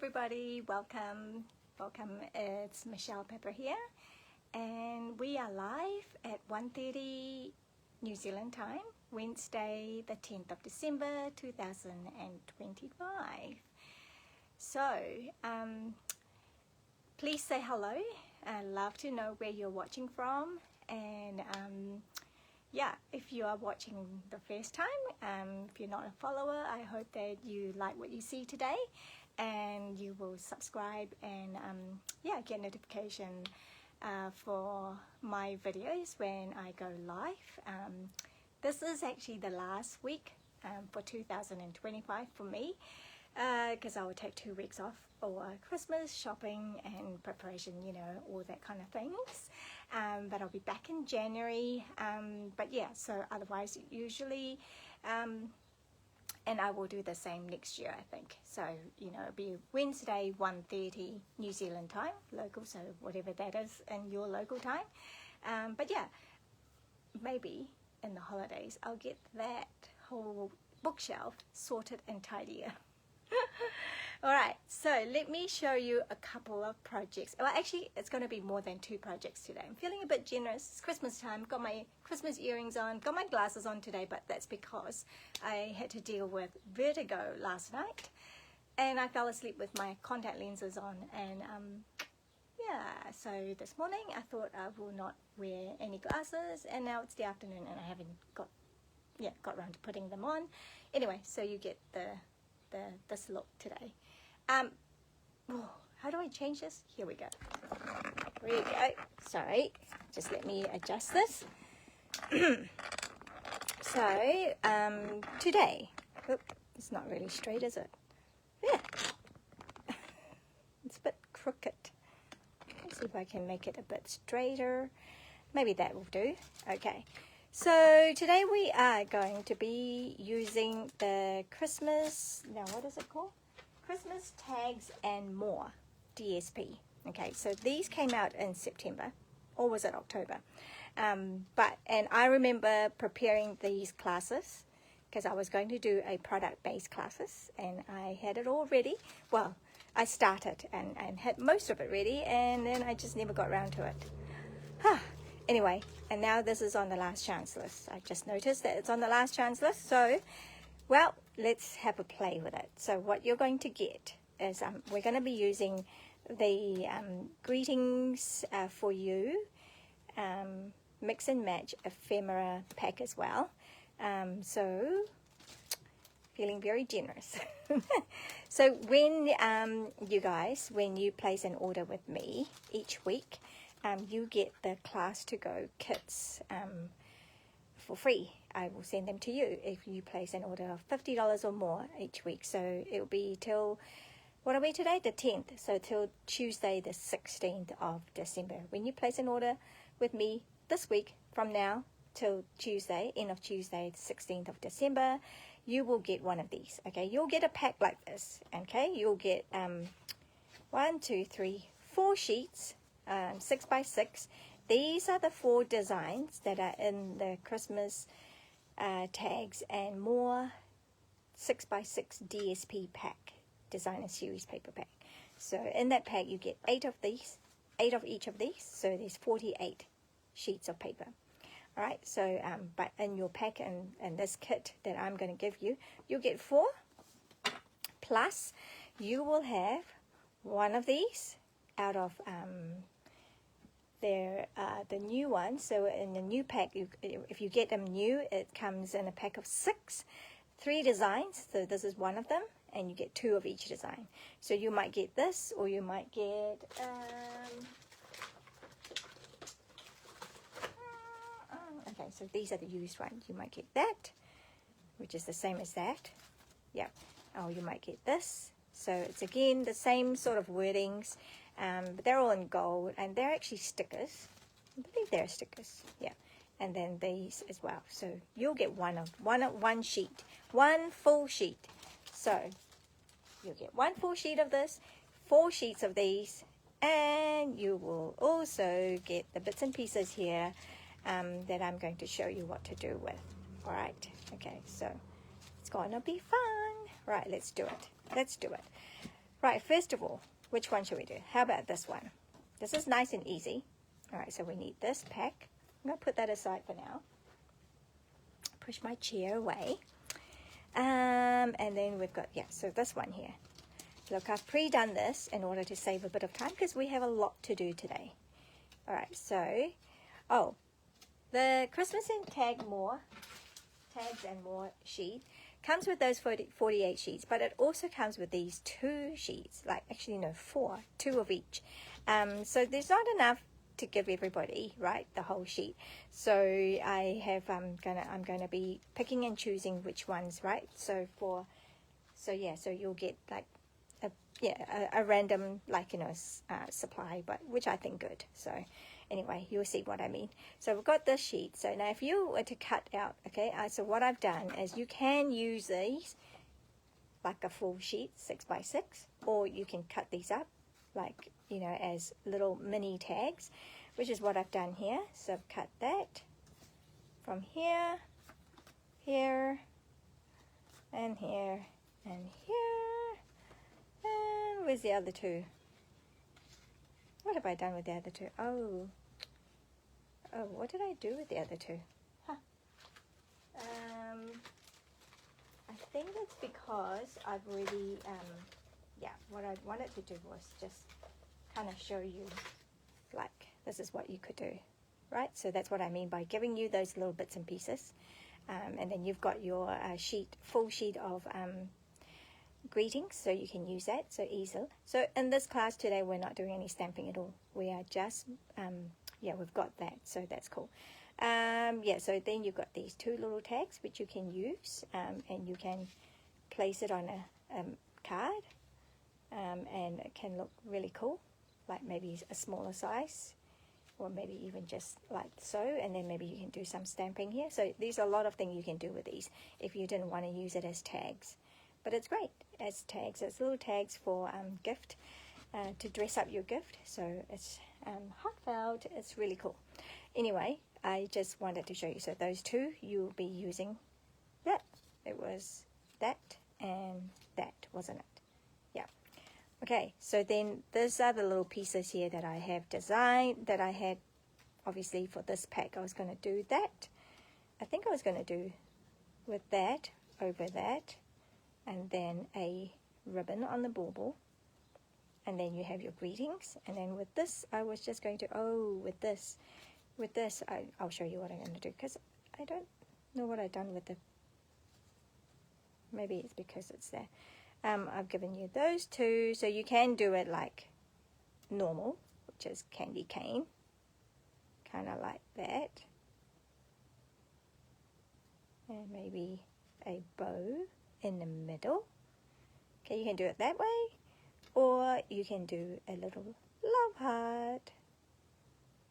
everybody, welcome. It's Michelle Pepper here, and we are live at 1:30 New Zealand time, Wednesday the 10th of December 2025. So please say hello. I'd love to know where you're watching from, and yeah, if you are watching the first time, if you're not a follower, I hope that you like what you see today and you will subscribe and yeah, get notification for my videos when I go live. This is actually the last week for 2025 for me, because I will take 2 weeks off for Christmas shopping and preparation, you know, all that kind of things. But I'll be back in January. But yeah, so otherwise usually and I will do the same next year, I think. So, you know, it'll be Wednesday 1:30 New Zealand time, local, so whatever that is in your local time. But yeah, maybe in the holidays I'll get that whole bookshelf sorted and tidier. Alright, so let me show you a couple of projects. Well, actually, it's going to be more than 2 projects today. I'm feeling a bit generous. It's Christmas time. Got my Christmas earrings on. Got my glasses on today, but that's because I had to deal with vertigo last night. And I fell asleep with my contact lenses on. And yeah, so this morning I thought I will not wear any glasses. And now it's the afternoon and I haven't got around to putting them on. Anyway, so you get this look today. How do I change this? Here we go. There we go. Sorry, just let me adjust this. So today, it's not really straight, is it? Yeah, it's a bit crooked. Let's see if I can make it a bit straighter. Maybe that will do. Okay. So today we are going to be using the Christmas, now what is it called? Christmas Tags and More, DSP. Okay, so these came out in September, or was it October? And I remember preparing these classes because I was going to do a product-based classes, and I had it all ready. Well, I started and had most of it ready, and then I just never got around to it. Anyway, and now this is on the last chance list. I just noticed that it's on the last chance list. So, well, let's have a play with it. So what you're going to get is we're going to be using the greetings for you mix and match ephemera pack as well. So feeling very generous. So when you guys, when you place an order with me each week, you get the class to go kits for free. I will send them to you if you place an order of $50 or more each week. So it'll be till, what are we today? The 10th. So till Tuesday the 16th of December. When you place an order with me this week, from now till Tuesday, end of Tuesday the 16th of December, you will get one of these. Okay, you'll get a pack like this. Okay, you'll get 4 sheets. 6 by 6. These are the 4 designs that are in the Christmas tags and more 6 by 6 DSP pack, designer series paper pack. So in that pack you get 8 of these, 8 of each of these, so there's 48 sheets of paper. Alright, so but in your pack and this kit that I'm going to give you, you get 4, plus you will have one of these out of the new one. So in the new pack, if you get them new, it comes in a pack of 6, 3 designs. So this is one of them, and you get 2 of each design. So you might get this, or you might get okay, so these are the used ones. You might get that, which is the same as that. Yeah. Or you might get this. So it's again the same sort of wordings. But they're all in gold, and they're actually stickers. I believe they're stickers, yeah. And then these as well. So you'll get one sheet, one full sheet. So you'll get one full sheet of this, 4 sheets of these, and you will also get the bits and pieces here that I'm going to show you what to do with. All right. Okay. So it's gonna be fun. Right. Let's do it. Right, first of all, which one should we do? How about this one? This is nice and easy. All right, so we need this pack. I'm going to put that aside for now. Push my chair away. And then we've got, yeah, so this one here. Look, I've pre-done this in order to save a bit of time because we have a lot to do today. All right, so, oh, the Christmas and tags and more sheet comes with those 48 sheets, but it also comes with these 2 sheets, like actually no, 4, 2 of each. So there's not enough to give everybody, right, the whole sheet. So I'm gonna be picking and choosing which ones, right? So you'll get like a random, like, you know, supply, but which I think good. So anyway, you'll see what I mean. So we've got this sheet. So now if you were to cut out, okay, so what I've done is you can use these like a full sheet, 6 by 6, or you can cut these up like, you know, as little mini tags, which is what I've done here. So I've cut that from here, here, and here, and here. And where's the other 2? What have I done with the other 2? Oh, what did I do with the other 2? Huh. I think it's because I've really, what I wanted to do was just kind of show you, like, this is what you could do, right? So that's what I mean by giving you those little bits and pieces. And then you've got your full sheet of greetings, so you can use that so easily. So in this class today, we're not doing any stamping at all. We are just, we've got that, so that's cool. So then you've got these 2 little tags which you can use, and you can place it on a card, and it can look really cool, like maybe a smaller size, or maybe even just like so, and then maybe you can do some stamping here. So there's a lot of things you can do with these if you didn't want to use it as tags. But it's great as tags. It's little tags for gift, to dress up your gift. So it's heartfelt. It's really cool. Anyway, I just wanted to show you. So those 2, you'll be using that. It was that and that, wasn't it? Yeah. Okay, so then these are the little pieces here that I have designed, that I had, obviously, for this pack. I was going to do that. I think I was going to do with that, over that, and then a ribbon on the bauble, and then you have your greetings. And then with this, I was just going to, with this, I'll show you what I'm going to do, because I don't know what I've done with the, maybe it's because it's there. I've given you those 2, so you can do it like normal, which is candy cane, kind of like that, and maybe a bow in the middle. Okay, you can do it that way, or you can do a little love heart.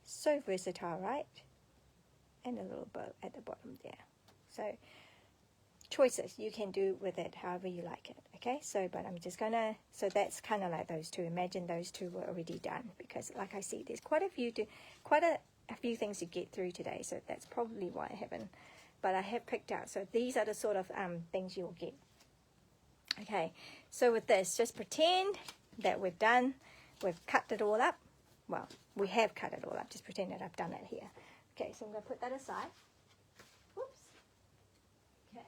So versatile, right? And a little bow at the bottom there. So choices you can do with it however you like it. Okay, so but I'm just gonna, so that's kind of like those 2. Imagine those 2 were already done, because like I see, there's quite a few things to get through today, so that's probably why I haven't, but I have picked out. So these are the sort of things you'll get. Okay, so with this, just pretend that we've cut it all up. Well, we have cut it all up, just pretend that I've done it here. Okay, so I'm going to put that aside. Whoops. Okay.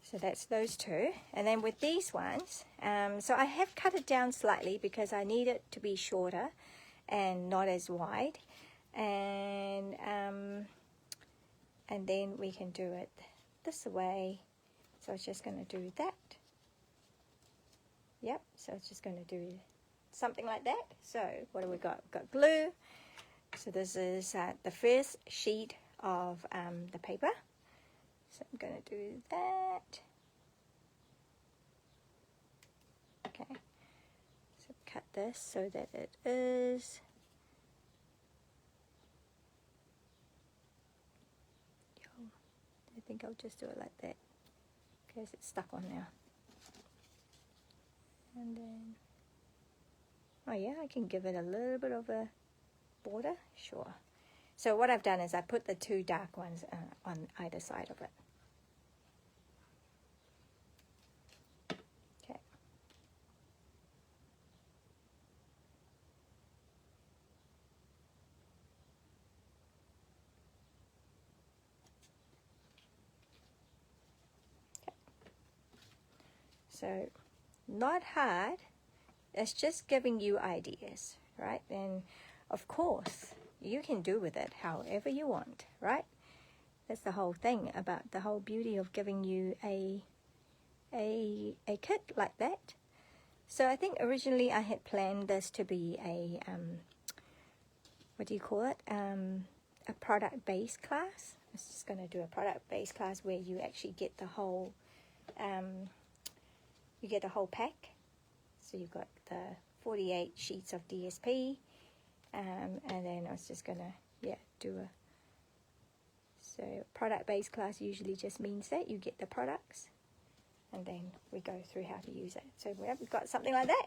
So that's those 2. And then with these ones, so I have cut it down slightly because I need it to be shorter and not as wide. And then we can do it this way. So it's just going to do that. Yep, so it's just going to do something like that. So what do we got? We've got glue. So this is the first sheet of the paper. So I'm going to do that. Okay. So cut this so that it is I think I'll just do it like that, because it's stuck on now. And then, oh yeah, I can give it a little bit of a border, sure. So what I've done is I put the 2 dark ones on either side of it. Okay. So not hard, it's just giving you ideas, right? And of course you can do with it however you want, right? That's the whole thing about the whole beauty of giving you a kit like that. So I think originally I had planned this to be a what do you call it, a product based class. I was just going to do a product based class where you actually get the whole pack. So you've got the 48 sheets of DSP, and then I was just going to do a product based class usually just means that you get the products and then we go through how to use it. So we've got something like that,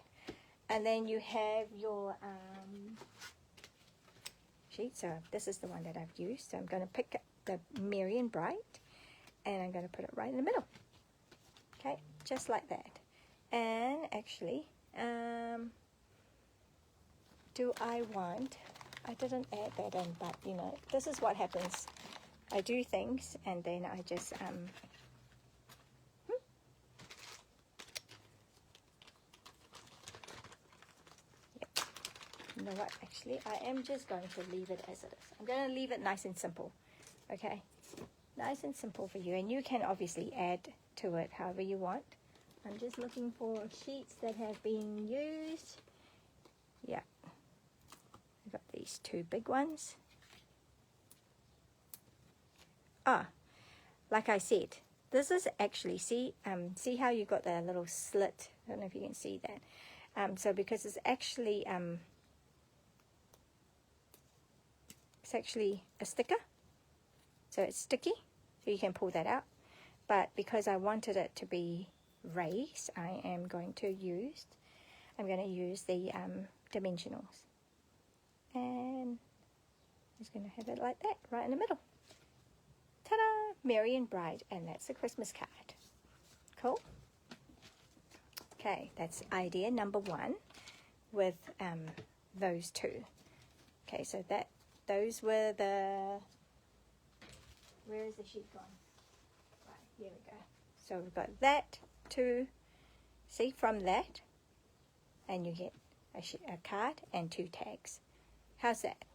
and then you have your sheet. So this is the one that I've used. So I'm going to pick up the Merry and Bright, and I'm going to put it right in the middle. Okay, just like that. And actually, I didn't add that in, but you know, this is what happens. I do things and then I just you know what, actually I am just going to leave it as it is. I'm going to leave it nice and simple. Okay, nice and simple for you, and you can obviously add to it however you want. I'm just looking for sheets that have been used. Yeah, I've got these two big ones. Like I said, this is actually, see how you got the little slit. I don't know if you can see that. So because it's actually a sticker, so it's sticky, so you can pull that out. But because I wanted it to be raised, I'm going to use the dimensionals, and I'm just going to have it like that right in the middle. Ta-da! Merry and Bright, and that's a Christmas card. Cool. Okay, that's idea number one with those two. Okay, so those were the, where is the sheet gone? Right, here we go. So we've got that, two, see, from that, and you get a card and two tags. How's that?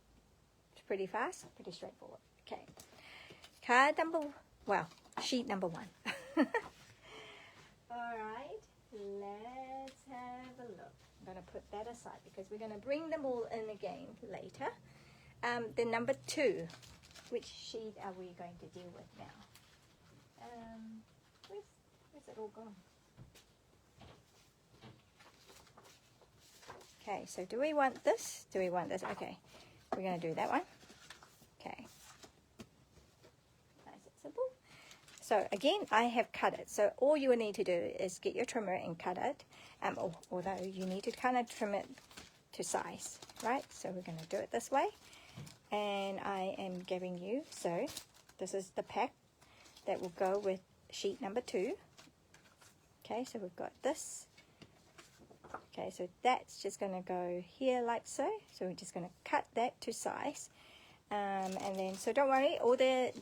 It's pretty fast, pretty straightforward. Okay. Sheet number one. Alright, let's have a look. I'm going to put that aside because we're going to bring them all in again later. Then number two, which sheet are we going to deal with now? Where's it all gone? Okay, so do we want this? Do we want this? Okay, we're going to do that one. Okay. Nice and simple. So again, I have cut it. So all you need to do is get your trimmer and cut it. Although you need to kind of trim it to size, right? So we're going to do it this way. And I am giving you, so this is the pack that will go with sheet number two. Okay, so we've got this. Okay, so that's just going to go here like so. So we're just going to cut that to size. And then, so don't worry, all the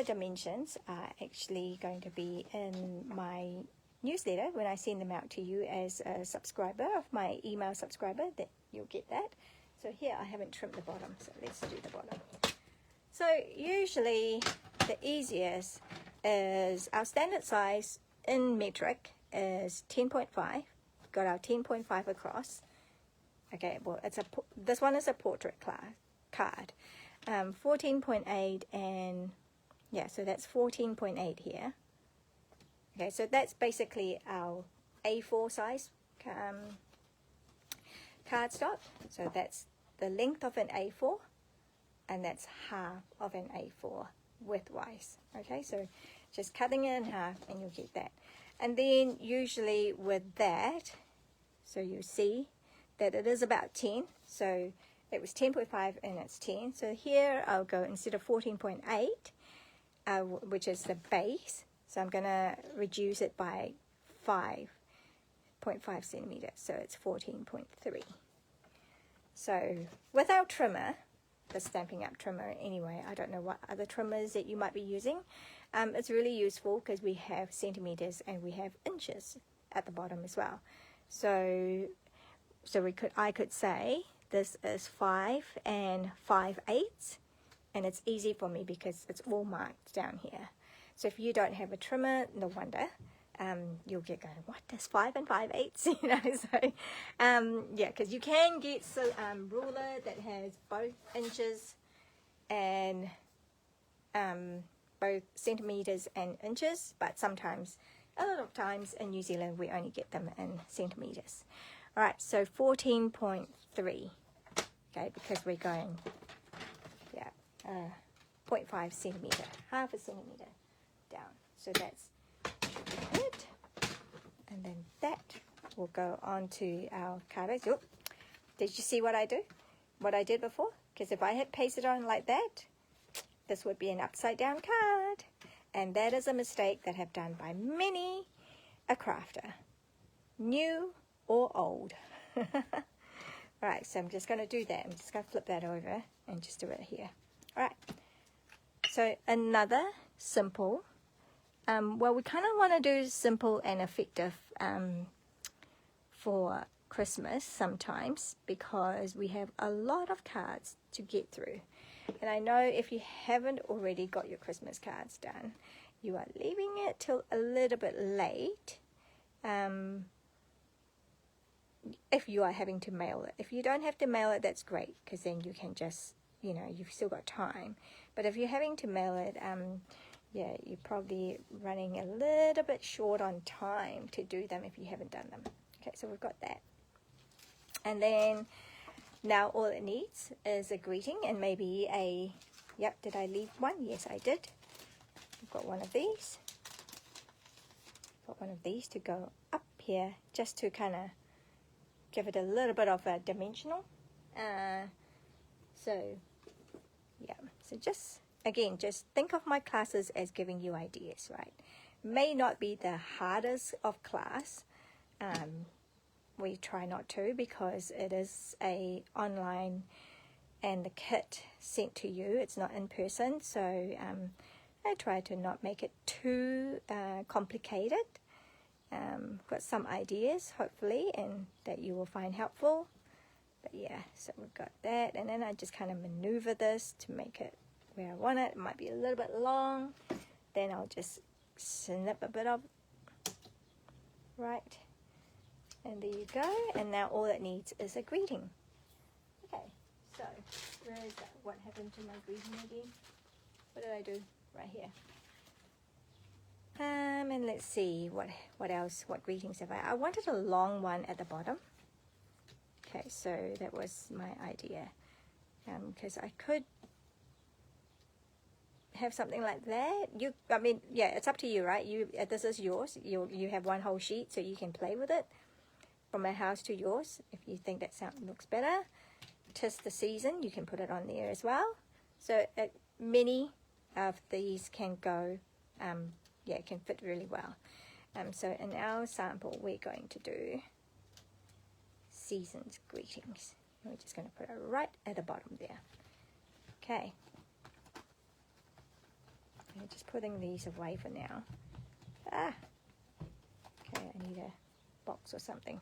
dimensions are actually going to be in my newsletter when I send them out to you as a subscriber of my email subscriber, that you'll get that. So here I haven't trimmed the bottom, so let's do the bottom. So usually the easiest is our standard size in metric is 10.5. Got our 10.5 across. Okay, well this one is a portrait card. 14.8 and yeah, so that's 14.8 here. Okay, so that's basically our A4 size cardstock. So that's the length of an A4, and that's half of an A4 widthwise. Okay, so just cutting it in half and you'll get that. And then usually with that, so you see that it is about 10. So it was 10.5 and it's 10. So here I'll go, instead of 14.8, which is the base, so I'm going to reduce it by 5.5 centimeters. So it's 14.3. So with our trimmer, the Stampin' Up trimmer anyway, I don't know what other trimmers that you might be using. It's really useful because we have centimeters and we have inches at the bottom as well. So I could say this is 5 5/8, and it's easy for me because it's all marked down here. So if you don't have a trimmer, no wonder. You'll get going, what is 5 5/8? You know, so yeah, because you can get ruler that has both inches and both centimeters and inches, but sometimes, a lot of times in New Zealand, we only get them in centimeters. All right, so 14.3, okay, because we're going, 0.5 centimeter, half a centimeter down. So that's it. And then that will go on to our card. Oh, did you see what I do? What I did before? Because if I had pasted on like that, this would be an upside down card. And that is a mistake that have done by many a crafter, new or old. Right, so I'm just going to do that. I'm just going to flip that over and just do it here. All right, so another simple, well, we kind of want to do simple and effective for Christmas sometimes, because we have a lot of cards to get through. And I know if you haven't already got your Christmas cards done, you are leaving it till a little bit late. If you are having to mail it. If you don't have to mail it, that's great, because then you can just, you know, you've still got time. But if you're having to mail it, yeah, you're probably running a little bit short on time to do them if you haven't done them. Okay, so we've got that. And then now all it needs is a greeting and maybe a, yep, did I leave one? Yes, I did. I've got one of these. Got one of these to go up here just to kind of give it a little bit of a dimensional. So, yeah, so just, again, just think of my classes as giving you ideas, right? May not be the hardest of class. We try not to, because it is a online and the kit sent to you. It's not in person, so I try to not make it too complicated. Got some ideas, hopefully, and that you will find helpful. But yeah, so we've got that, and then I just kind of maneuver this to make it where I want it. It might be a little bit long. Then I'll just snip a bit of, right, and there you go. And now all it needs is a greeting. Okay, so where is that? What happened to my greeting again? What did I do? Right here. And let's see what else, what greetings have I wanted a long one at the bottom. Okay, so that was my idea, because I could have something like that. I mean, yeah, it's up to you, right? This is yours. You have one whole sheet, so you can play with it from my house to yours if you think that looks better. 'Tis the season, you can put it on there as well. So many of these can go, yeah, it can fit really well. So in our sample, we're going to do season's greetings. We're just going to put it right at the bottom there. Okay. I'm just putting these away for now. Okay, I need a box or something.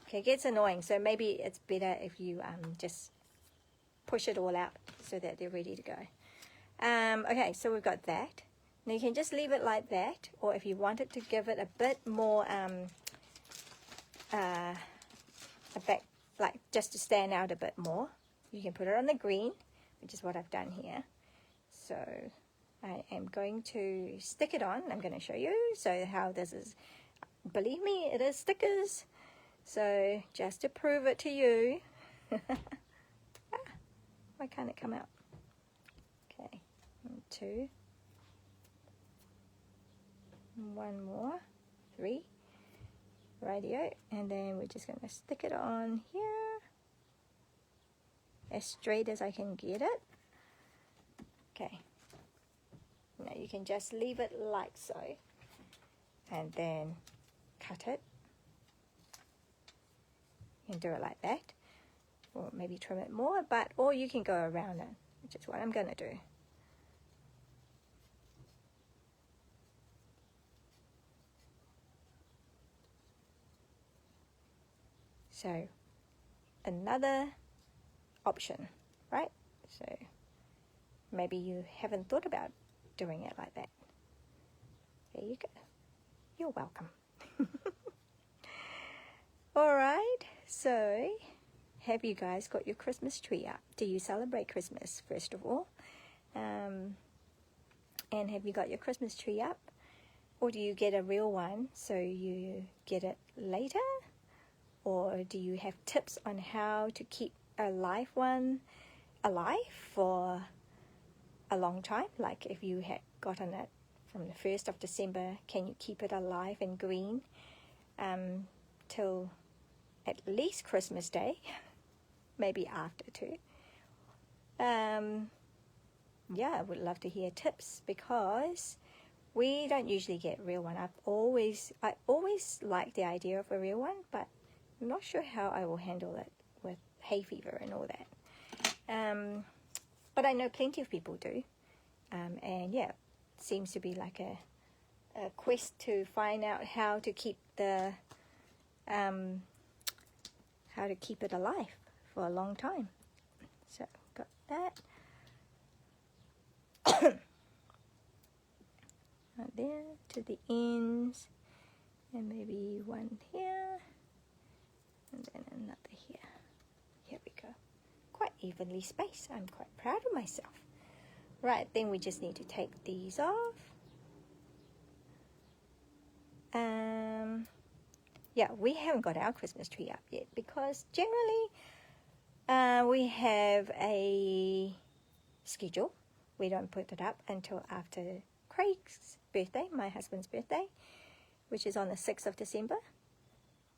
Okay, it gets annoying, so maybe it's better if you just push it all out so that they're ready to go. Okay, so we've got that. Now you can just leave it like that, or if you wanted to give it a bit more, like just to stand out a bit more, you can put it on the green, which is what I've done here. So I am going to stick it on. I'm going to show you how this is. Believe me, it is stickers. So just to prove it to you. Why can't it come out? Okay, 2. One more, 3, radio, and then we're just going to stick it on here as straight as I can get it. Okay, now you can just leave it like so, and then cut it. You can do it like that, or maybe trim it more, or you can go around it, which is what I'm going to do. So another option, right? So maybe you haven't thought about doing it like that. There you go. You're welcome. All right, so have you guys got your Christmas tree up? Do you celebrate Christmas, first of all? And have you got your Christmas tree up? Or do you get a real one, so you get it later? Or do you have tips on how to keep a live one alive for a long time? Like if you had gotten it from the 1st of December, can you keep it alive and green till at least Christmas Day? Maybe after too. Yeah, I would love to hear tips, because we don't usually get real one. I always like the idea of a real one, but I'm not sure how I will handle it with hay fever and all that. But I know plenty of people do. And yeah, it seems to be like a quest to find out how to keep the how to keep it alive for a long time. So got that. Right there to the ends, and maybe one here, and then another here. Here we go. Quite evenly spaced. I'm quite proud of myself. Right, then we just need to take these off. Yeah, we haven't got our Christmas tree up yet, because generally we have a schedule. We don't put it up until after Craig's birthday, my husband's birthday, which is on the 6th of December.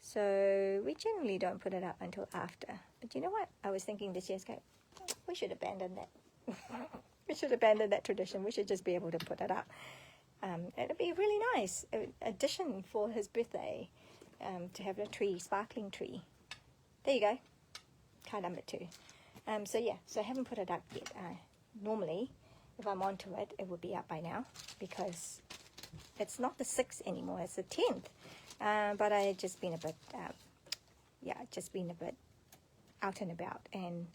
So we generally don't put it up until after. But you know what? I was thinking this year's go, we should abandon that. We should abandon that tradition. We should just be able to put it up. It'd be a really nice addition for his birthday, to have a tree, sparkling tree. There you go. Card number 2. So yeah, so I haven't put it up yet. Normally, if I'm onto it, it would be up by now, because it's not the 6th anymore, it's the 10th. But I had just been a bit, out and about, and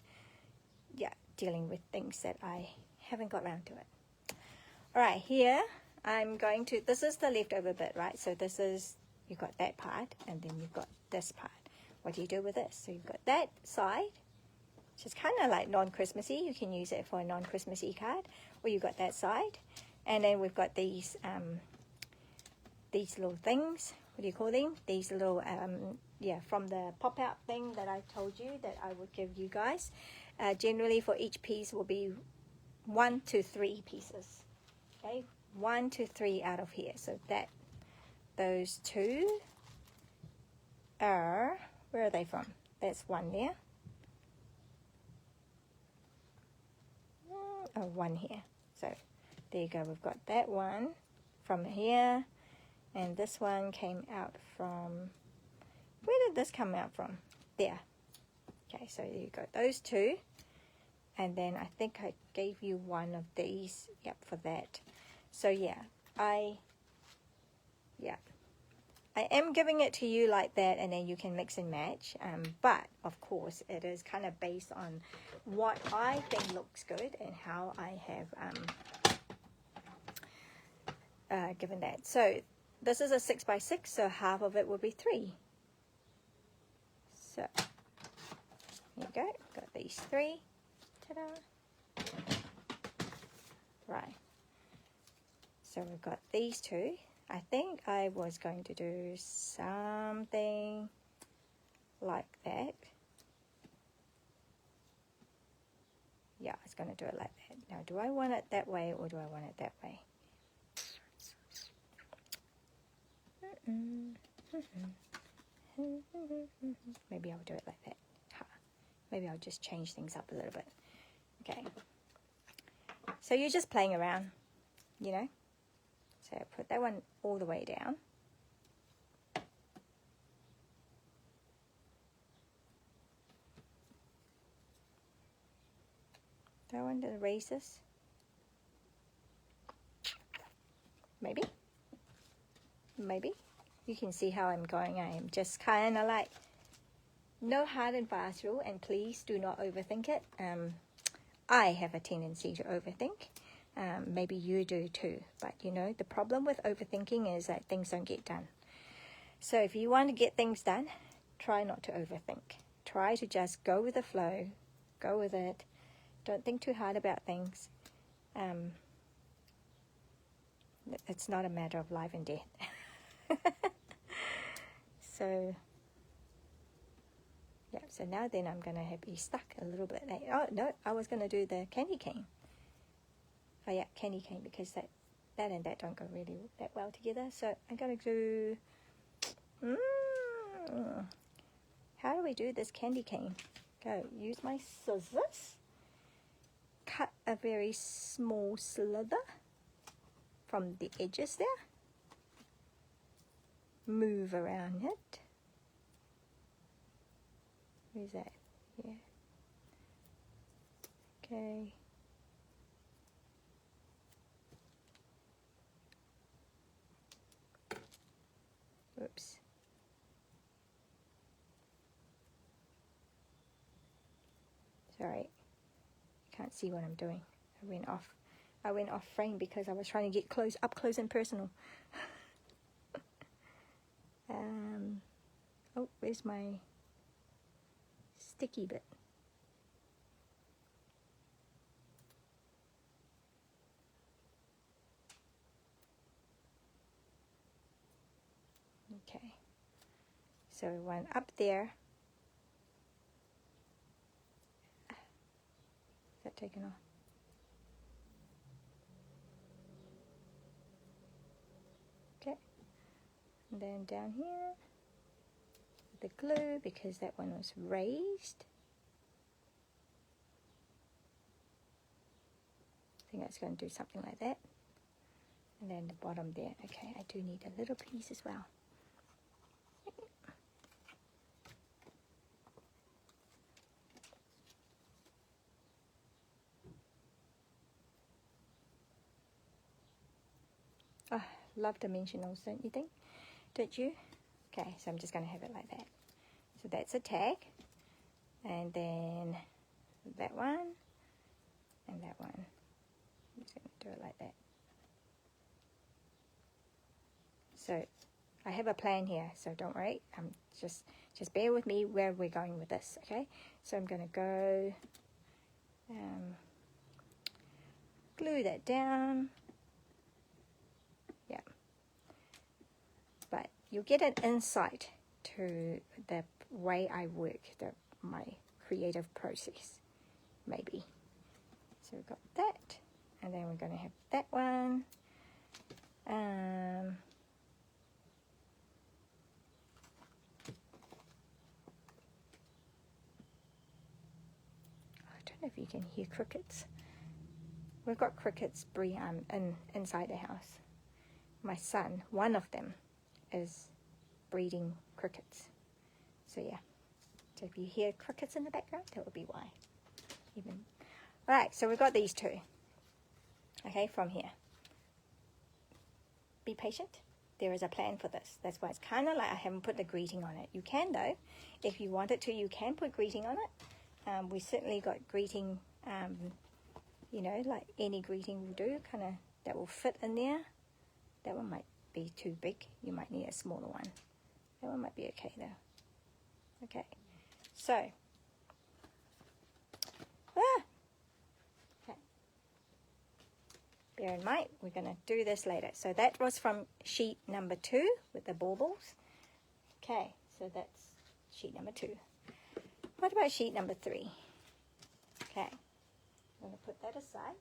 yeah, dealing with things that I haven't got around to it. All right, here I'm going to, this is the leftover bit, right? So this is, you've got that part, and then you've got this part. What do you do with this? So you've got that side, which is kind of like non-Christmassy. You can use it for a non-Christmassy card. Or you've got that side. And then we've got these little things. What do you call them? These little, from the pop-out thing that I told you that I would give you guys. Generally for each piece will be 1 to 3 pieces. Okay, 1 to 3 out of here. So that, those 2 are, where are they from? That's 1 there. Oh, 1 here. So there you go. We've got that one from here, and this one came out from, where did this come out from? There. Okay, so you got those 2, and then I think I gave you one of these. Yep, for that. So yeah, I am giving it to you like that, and then you can mix and match. But of course, it is kind of based on what I think looks good and how I have given that. So this is a 6x6, so half of it will be 3. So here you go. Got these 3. Ta-da! Right. So we've got these 2. I think I was going to do something like that. Yeah, I was going to do it like that. Now, do I want it that way, or do I want it that way? Maybe I'll do it like that. Maybe I'll just change things up a little bit. Okay. So you're just playing around, you know. So I put that one all the way down. Do I want to erase this? Maybe. Maybe. You can see how I'm going. I am just kind of like no hard and fast rule, and please do not overthink it. I have a tendency to overthink. Maybe you do too, but you know, the problem with overthinking is that things don't get done. So if you want to get things done, try not to overthink. Try to just go with the flow, go with it. Don't think too hard about things. It's not a matter of life and death. So, yeah, so now then I'm going to be stuck a little bit. Oh, no, I was going to do the candy cane. Oh, yeah, candy cane, because that and that don't go really that well together. So I'm going to do... how do we do this candy cane? Go, use my scissors. Cut a very small slither from the edges there. Move around it. Where's that? Yeah. Okay. Oops. Sorry. Can't see what I'm doing. I went off frame because I was trying to get up close and personal. Oh, where's my sticky bit? Okay, so one up there. Is that taken off? Okay, and then down here, the glue, because that one was raised. I think that's going to do something like that. And then the bottom there. Okay, I do need a little piece as well. Oh, love dimensionals, don't you think? Don't you? Okay, so I'm just going to have it like that. So that's a tag. And then that one. And that one. I'm just going to do it like that. So I have a plan here, so don't worry. Just bear with me where we're going with this, okay? So I'm going to go glue that down. Yeah. But you'll get an insight to the way I work, my creative process, maybe. So we've got that, and then we're going to have that one. I don't know if you can hear crickets. We've got crickets inside the house. My son, one of them, is breeding crickets. So yeah. So if you hear crickets in the background, that would be why. Alright, so we've got these two. Okay, from here. Be patient. There is a plan for this. That's why it's kind of like I haven't put the greeting on it. You can though. If you wanted to, you can put greeting on it. We certainly got greeting, you know, like any greeting will do, kind of, that will fit in there. That one might be too big. You might need a smaller one. That one might be okay though. Okay, so, okay. Bear in mind, we're going to do this later. So that was from sheet number 2 with the baubles. Okay, so that's sheet number 2. What about sheet number 3? Okay, I'm going to put that aside.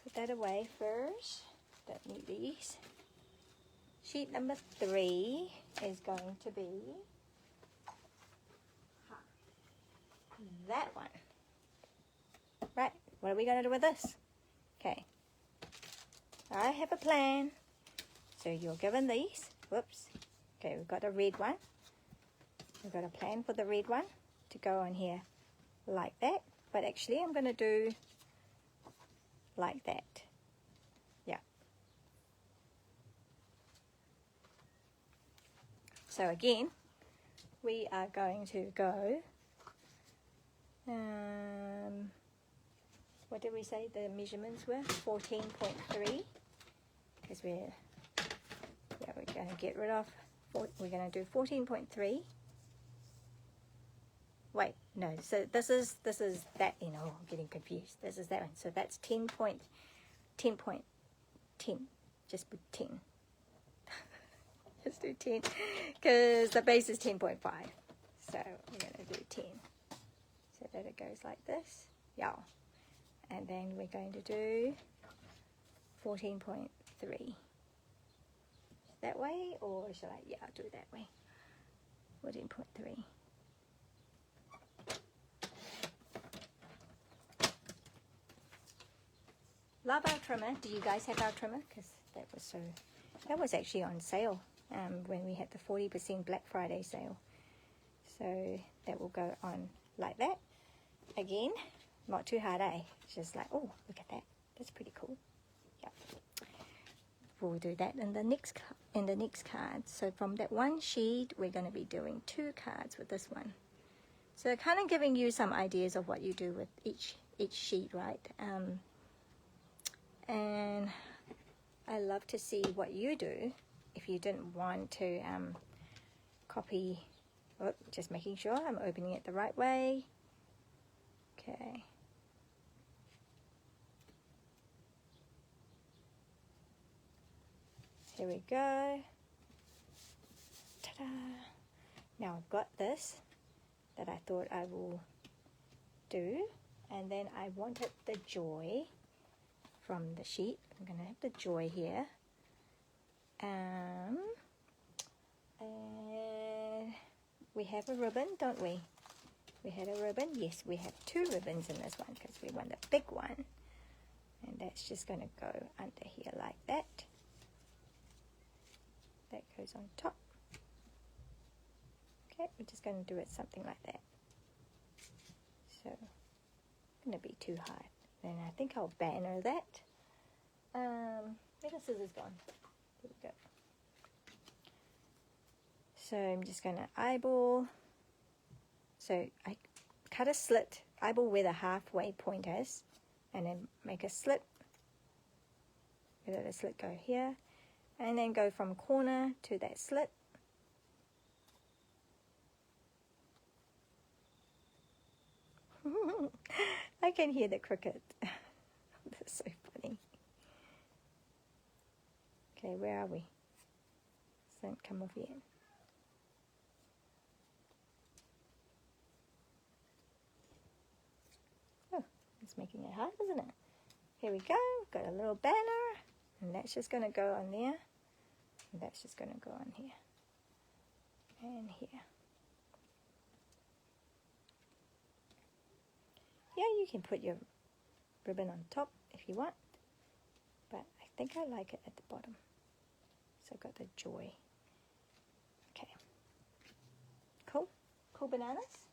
Put that away first. Don't need these. Sheet number 3 is going to be that one. Right, what are we going to do with this? Okay, I have a plan. So you're given these. Whoops. Okay, we've got a red one. We've got a plan for the red one to go on here like that. But actually I'm going to do like that. Yeah. So again, we are going to go, what did we say the measurements were? 14.3, because we're going to get rid of, we're going to do 14.3. Wait, no, so this is that, you know, I'm getting confused. This is that one. So that's 10.10. Just put 10. Just do 10, because the base is 10.5. So we're going to do 10. So that it goes like this. Yeah. And then we're going to do 14.3. That way, or shall I? Yeah, I'll do it that way. 14.3. Love our trimmer. Do you guys have our trimmer? Because that was actually on sale when we had the 40% Black Friday sale. So that will go on like that. Again, not too hard, eh? It's just like, oh, look at that. That's pretty cool. Yeah. We'll do that in the next card. So from that one sheet, we're going to be doing 2 cards with this one. So kind of giving you some ideas of what you do with each sheet, right? And I love to see what you do if you didn't want to copy. Oh, just making sure I'm opening it the right way. Okay. Here we go. Ta-da! Now I've got this that I thought I will do, and then I wanted the joy from the sheet. I'm going to have the joy here. And we have a ribbon, don't we? We had a ribbon. Yes, we have 2 ribbons in this one because we want a big one. And that's just going to go under here like that. That goes on top. Okay, we're just going to do it something like that. So, it's going to be too hard. Then I think I'll banner that. Where the scissors gone? There we go. So I'm just going to eyeball. So I cut a slit, eyeball where the halfway point is, and then make a slit. Let the slit go here, and then go from corner to that slit. I can hear the cricket. That's so funny. Okay, where are we? Doesn't come off yet. Oh, it's making it hard, isn't it? Here we go. Got a little banner, and that's just going to go on there. And that's just going to go on here. And here. Yeah, you can put your ribbon on top if you want, but I think I like it at the bottom. So I've got the joy. Okay. Cool. Cool bananas.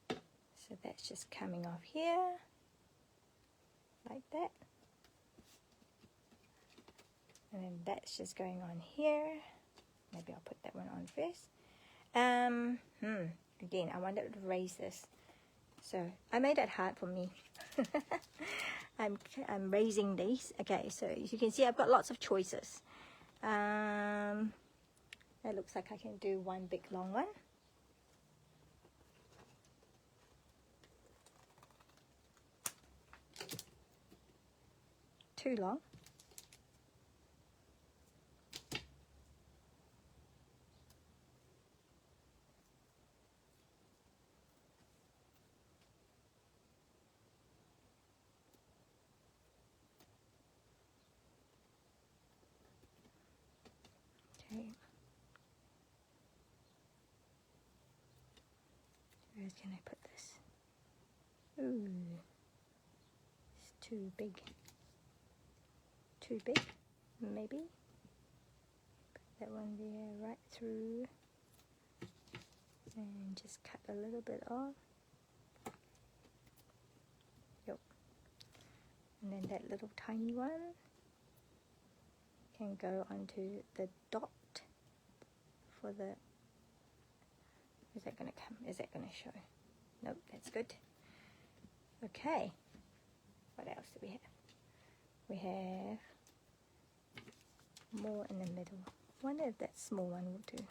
So that's just coming off here, like that. And then that's just going on here. Maybe I'll put that one on first. Again, I wanted to raise this. So I made it hard for me. I'm raising these. Okay, so as you can see, I've got lots of choices. It looks like I can do one big long one. Too long. Okay. Where can I put this? Ooh, it's too big. Too big, maybe. Put that one there, right through, and just cut a little bit off. Yep. And then that little tiny one can go onto the dot for the, is that going to come? Is that going to show? Nope, that's good. Okay, what else do we have? We have more in the middle. I wonder if that small one will do.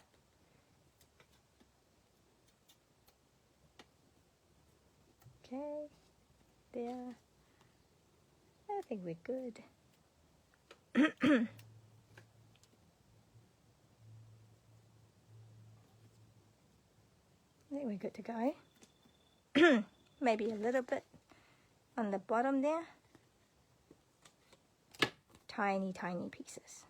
Okay, there. I think we're good. I think we're good to go. Maybe a little bit on the bottom there. Tiny, tiny pieces.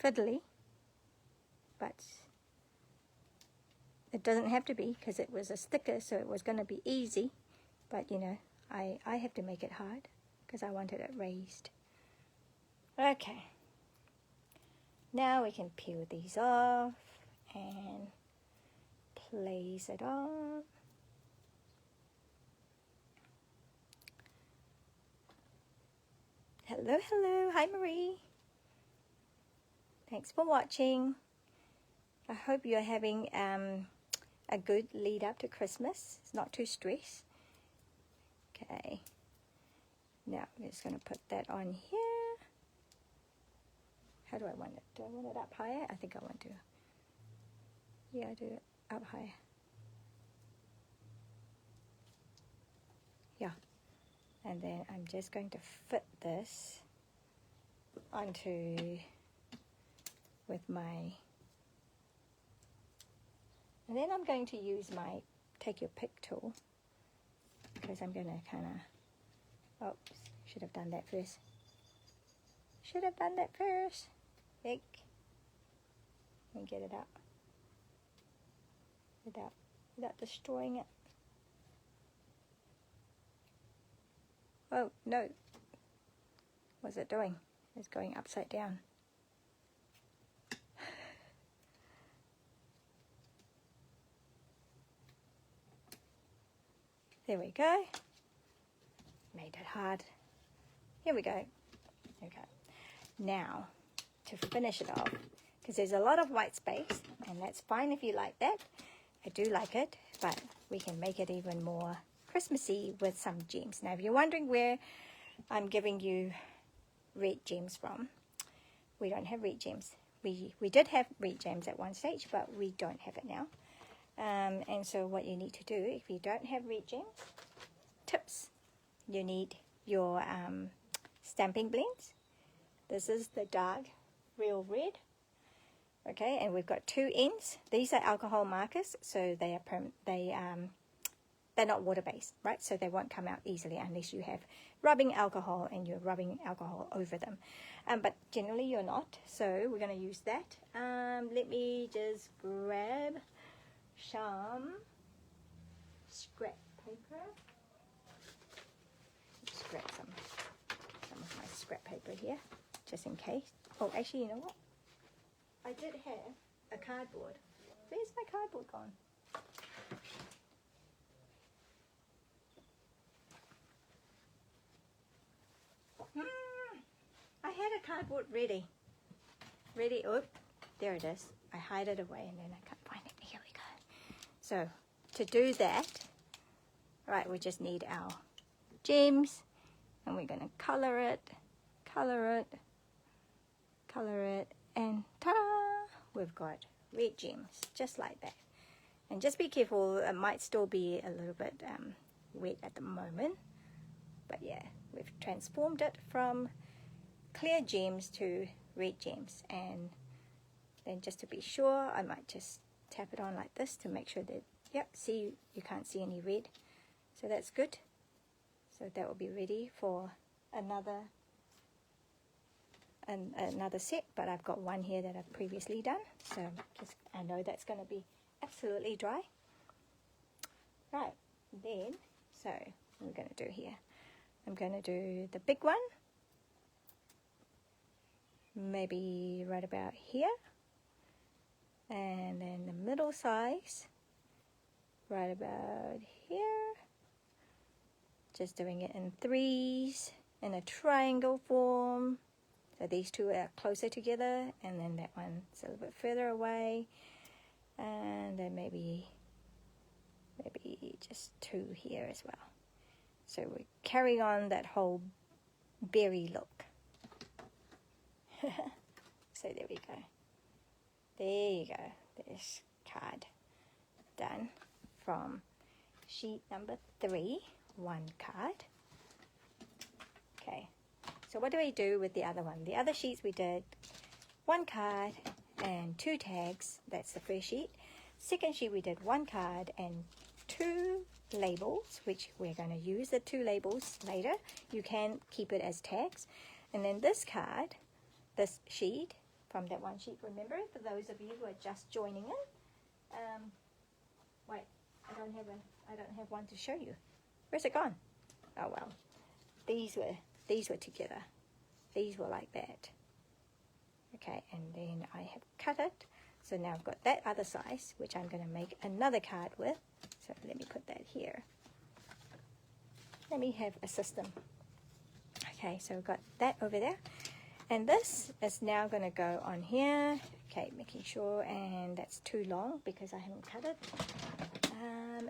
Fiddly, but it doesn't have to be because it was a sticker, so it was going to be easy. But you know, I have to make it hard because I wanted it raised. Okay, now we can peel these off and place it on. Hello, hello, hi Marie. Thanks for watching. I hope you're having a good lead up to Christmas. It's not too stressed. Okay. Now I'm just going to put that on here. How do I want it? Do I want it up higher? I think I want to. Yeah, I do it up higher. Yeah. And then I'm just going to fit this onto with my, and then I'm going to use my take your pick tool because I'm going to kind of, oops, should have done that first. Should have done that first. Heck. And get it out without destroying it. Oh, no. What's it doing? It's going upside down. There we go. Made it hard. Here we go. Okay. Now, to finish it off, because there's a lot of white space, and that's fine if you like that. I do like it, but we can make it even more Christmassy with some gems. Now, if you're wondering where I'm giving you red gems from, we don't have red gems. We did have red gems at one stage, but we don't have it now. And so what you need to do, if you don't have red gems, tips, you need your stamping blends. This is the dark real red. Okay, and we've got 2 ends. These are alcohol markers, so they are they're not water-based, right? So they won't come out easily unless you have rubbing alcohol and you're rubbing alcohol over them. But generally you're not, so we're going to use that. Let me just grab some scrap paper. Let's grab some of my scrap paper here, just in case. Oh, actually, you know what? I did have a cardboard. Where's my cardboard gone? I had a cardboard ready. Oh, there it is. I hide it away and then I can't find it. Here we go. So, to do that, right, we just need our gems, and we're going to color it, and ta-da! We've got red gems, just like that. And just be careful, it might still be a little bit wet at the moment. But yeah, we've transformed it from clear gems to red gems. And then just to be sure, I might just tap it on like this to make sure that, yep, see, you can't see any red. So that's good. So that will be ready for another set, but I've got one here that I've previously done. So just, I know that's going to be absolutely dry. Right, then, so what we're going to do here, I'm going to do the big one, maybe right about here, and then the middle size right about here. Just doing it in threes in a triangle form. So these two are closer together, and then that one's a little bit further away. And then maybe just two here as well. So we carry on that whole berry look. So there we go. There you go. There's card done from sheet number 3, 1 card. Okay, so what do we do with the other one? The other sheets we did 1 card and 2 tags. That's the first sheet. Second sheet we did 1 card and 2 labels, which we're going to use the 2 labels later. You can keep it as tags. And then this card, this sheet from that one sheet, remember, for those of you who are just joining in, wait, I don't have one to show you. Where's it gone? Oh well, these were together. These were like that. Okay, and then I have cut it. So now I've got that other size, which I'm going to make another card with. So let me put that here. Let me have a system. Okay, so I've got that over there. And this is now going to go on here. Okay, making sure, and that's too long because I haven't cut it.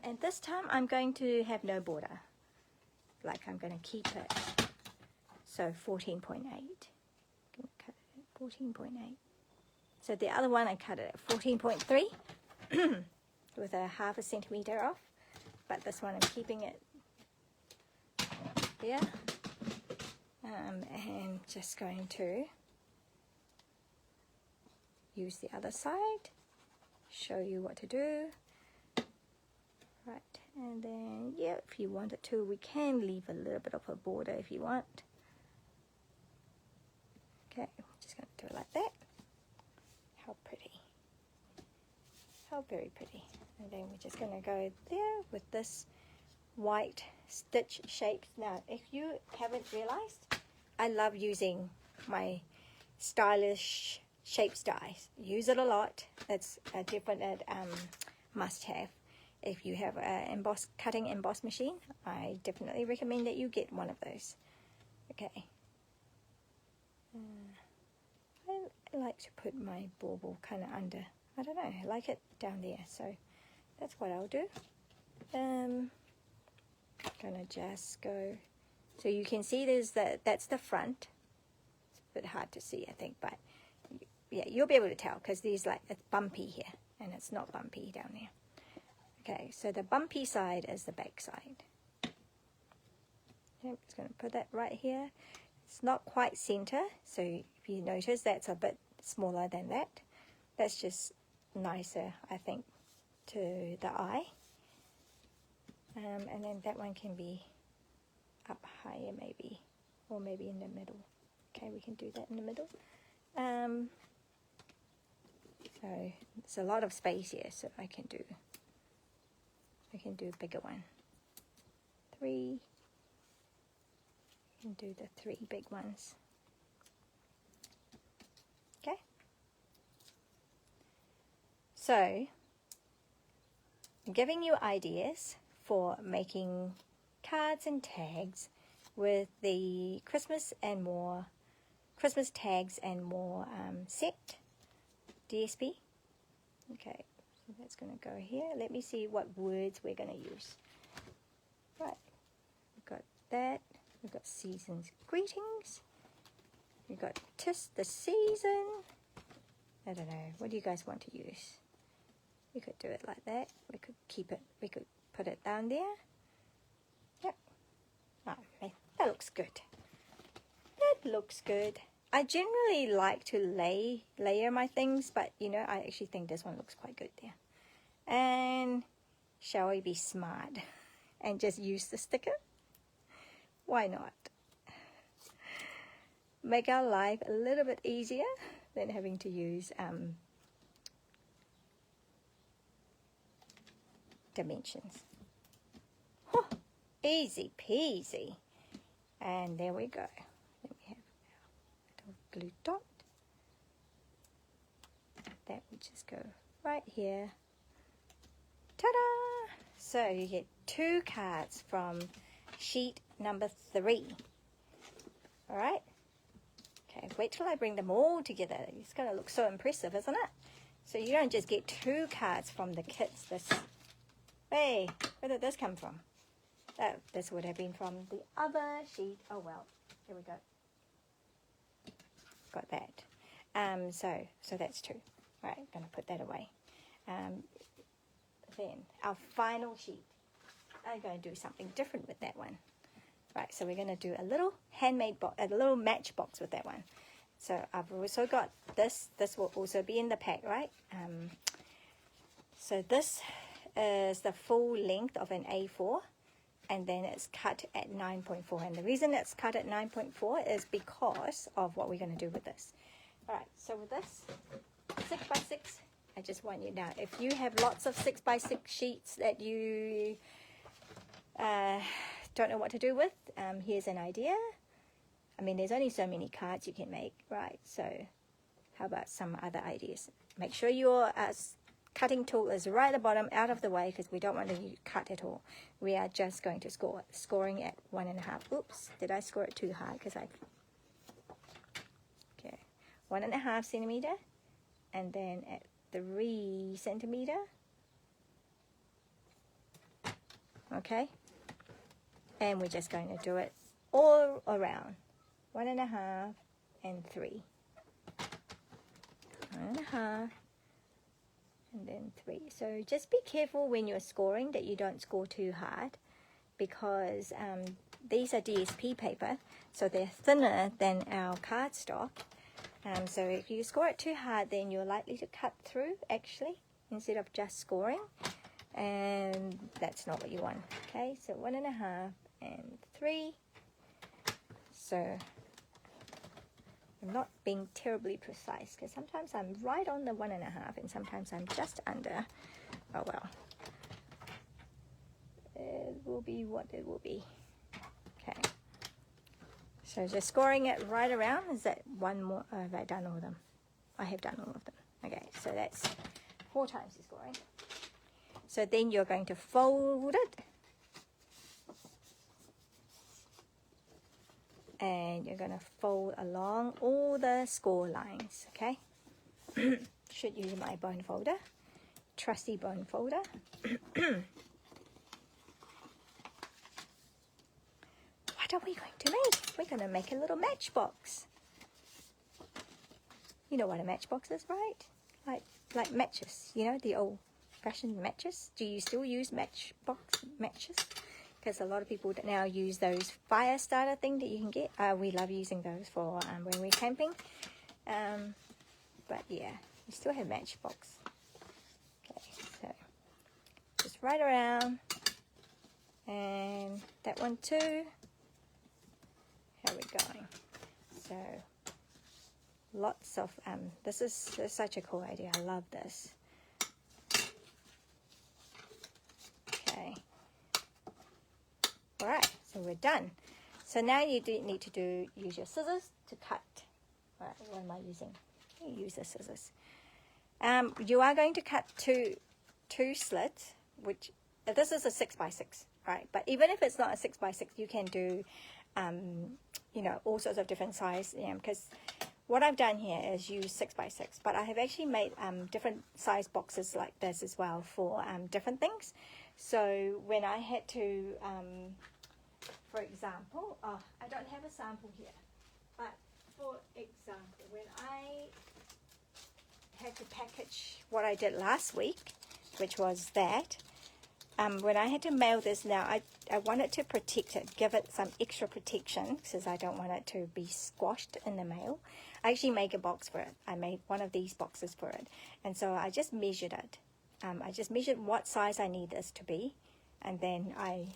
And this time I'm going to have no border. Like I'm going to keep it. So 14.8. Cut it at 14.8. So the other one I cut it at 14.3 with a ½ centimeter off. But this one I'm keeping it there. And just going to use the other side, show you what to do. Right, and then, yeah, if you wanted to, we can leave a little bit of a border if you want. Okay, I'm just going to do it like that. How pretty. How very pretty. And then we're just going to go there with this white stitch shapes. Now, if you haven't realized, I love using my stylish shapes dies. Use it a lot. It's a different must have. If you have a cutting emboss machine, I definitely recommend that you get one of those. Okay. I like to put my bauble kind of under. I don't know. I like it down there. So that's what I'll do. Gonna just go. So you can see that's the front. It's a bit hard to see, I think, but yeah, you'll be able to tell because there's like it's bumpy here and it's not bumpy down there. Okay, so the bumpy side is the back side. Okay, I'm just going to put that right here. It's not quite center, so if you notice that's a bit smaller than that. That's just nicer, I think, to the eye. And then that one can be up higher maybe, or maybe in the middle. Okay, we can do that in the middle. So there's a lot of space here, so I can do a bigger one. 3. I can do the 3 big ones. Okay. So I'm giving you ideas for making cards and tags with the Christmas tags and more set DSP. Okay, so that's going to go here. Let me see what words we're going to use. Right, we've got that. We've got season's greetings. We've got 'tis the season. I don't know. What do you guys want to use? We could do it like that. We could keep it. We could put it down there. Yep. Oh, that looks good. That looks good. I generally like to layer my things, but you know, I actually think this one looks quite good there. And shall we be smart and just use the sticker? Why not? Make our life a little bit easier than having to use dimensions. Huh, easy peasy. And there we go. Let me have a little glue dot. That would just go right here. Ta-da! So you get 2 cards from sheet number 3. All right. Okay, wait till I bring them all together. It's going to look so impressive, isn't it? So you don't just get 2 cards from the kits. Hey, where did this come from? Oh, this would have been from the other sheet. Oh well, here we go. Got that. So that's 2. All right, going to put that away. Then our final sheet. I'm going to do something different with that one. Right, so we're going to do a little handmade box, a little matchbox with that one. So I've also got this. This will also be in the pack, right? So this is the full length of an A4, and then it's cut at 9.4. And the reason it's cut at 9.4 is because of what we're going to do with this. All right, so with this 6x6, I just want you now, if you have lots of 6x6 sheets that you don't know what to do with, here's an idea. I mean, there's only so many cards you can make, right? So how about some other ideas? Make sure your cutting tool is right at the bottom, out of the way, because we don't want to cut at all. We are just going to score. Scoring at 1.5. Oops, did I score it too hard? Okay, 1.5 centimeter, and then at 3 centimeter. Okay, and we're just going to do it all around. 1.5 and 3. 1.5 and then 3. So just be careful when you're scoring that you don't score too hard, because these are DSP paper, so they're thinner than our cardstock. So if you score it too hard, then you're likely to cut through actually instead of just scoring, and that's not what you want. Okay, so 1.5 and 3. So I'm not being terribly precise, because sometimes I'm right on the 1.5 and sometimes I'm just under. Oh well, it will be what it will be. Okay, so just scoring it right around. Is that one more? Have I done all of them? I have done all of them. Okay, so that's 4 times the scoring. So then you're going to fold it, and you're going to fold along all the score lines, okay? Should use my bone folder, trusty bone folder. What are we going to make? We're going to make a little matchbox. You know what a matchbox is, right? Like matches, you know, the old-fashioned matches. Do you still use matchbox matches? Because a lot of people now use those fire starter thing that you can get. We love using those for when we're camping. But yeah, we still have matchbox. Okay, so just right around, and that one too. How are we going? So lots of this is such a cool idea. I love this. Okay. All right, so we're done. So now you do need to use your scissors to cut. All right, what am I using? Use the scissors. You are going to cut two slits, which this is a 6x6, right? But even if it's not a 6x6, you can do, you know, all sorts of different size. Because what I've done here is use 6x6, but I have actually made different size boxes like this as well for different things. So when I had to, for example, I don't have a sample here, but for example, when I had to package what I did last week, which was that, when I had to mail this now, I wanted to protect it, give it some extra protection, because I don't want it to be squashed in the mail. I actually make a box for it. I made one of these boxes for it, and so I just measured it. I just measured what size I need this to be, and then I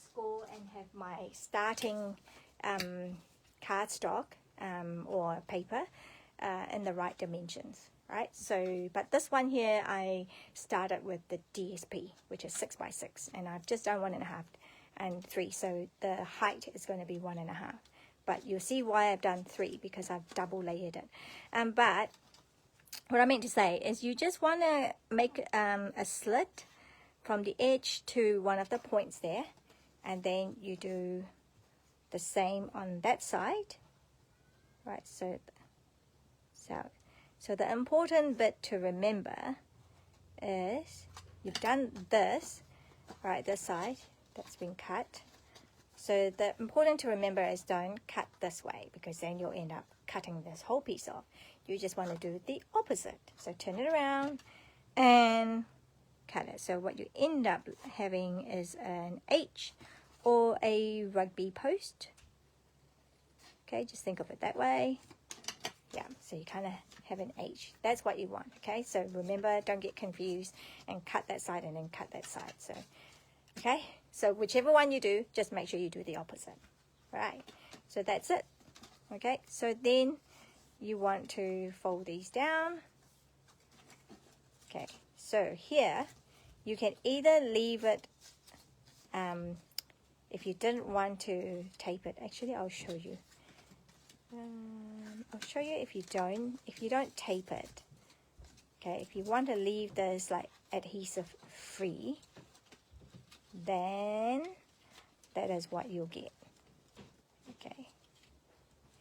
score and have my starting cardstock or paper in the right dimensions, right? So, but this one here, I started with the DSP, which is 6x6, and I've just done 1.5 and 3, so the height is going to be 1.5. But you'll see why I've done 3, because I've double layered it. But what I meant to say is you just want to make a slit from the edge to one of the points there, and then you do the same on that side, right? So the important bit to remember is you've done this, right, this side that's been cut. So the important to remember is don't cut this way, because then you'll end up cutting this whole piece off. You just want to do the opposite. So turn it around and cut it. So what you end up having is an H or a rugby post. Okay, just think of it that way. Yeah, so you kind of have an H. That's what you want, okay? So remember, don't get confused and cut that side and then cut that side. So, okay? So whichever one you do, just make sure you do the opposite. Right? So that's it. Okay? So then you want to fold these down. Okay, so here you can either leave it, if you didn't want to tape it. Actually, I'll show you. I'll show you if you don't tape it. Okay, if you want to leave this like adhesive free, then that is what you'll get. Okay,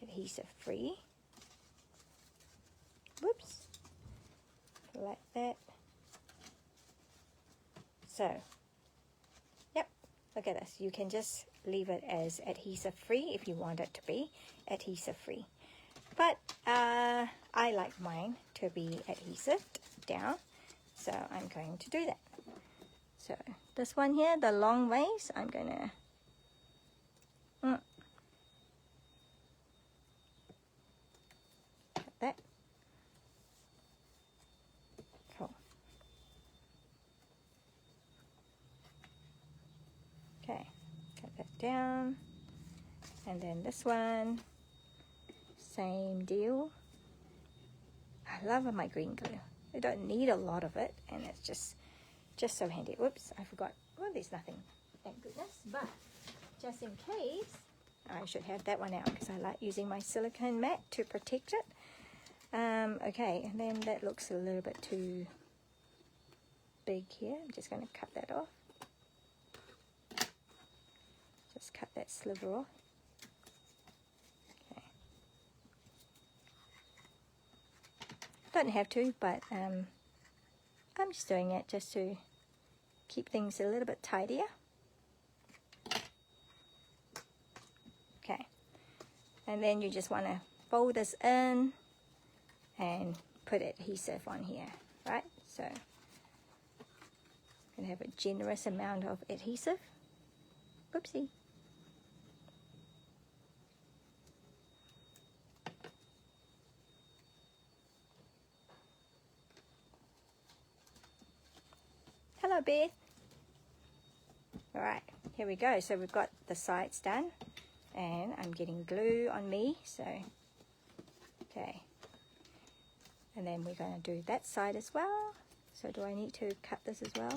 adhesive free. Whoops, like that. So, yep, look at this. You can just leave it as adhesive free if you want it to be adhesive free. But I like mine to be adhesive down, so I'm going to do that. So this one here, the long ways, I'm gonna cut that. Cool. Okay, cut that down. And then this one, same deal. I love my green glue. I don't need a lot of it, and it's just so handy. Whoops, I forgot. Well, there's nothing, thank goodness. But just in case, I should have that one out because I like using my silicone mat to protect it. Okay, and then that looks a little bit too big here. I'm just going to cut that off. Just cut that sliver off. Okay. Don't have to, but I'm just doing it just to keep things a little bit tidier. Okay, and then you just want to fold this in and put adhesive on here, right? So I'm going to have a generous amount of adhesive. Oopsie. Hello, Beth. All right, here we go. So we've got the sides done, and I'm getting glue on me. So, okay. And then we're going to do that side as well. So do I need to cut this as well?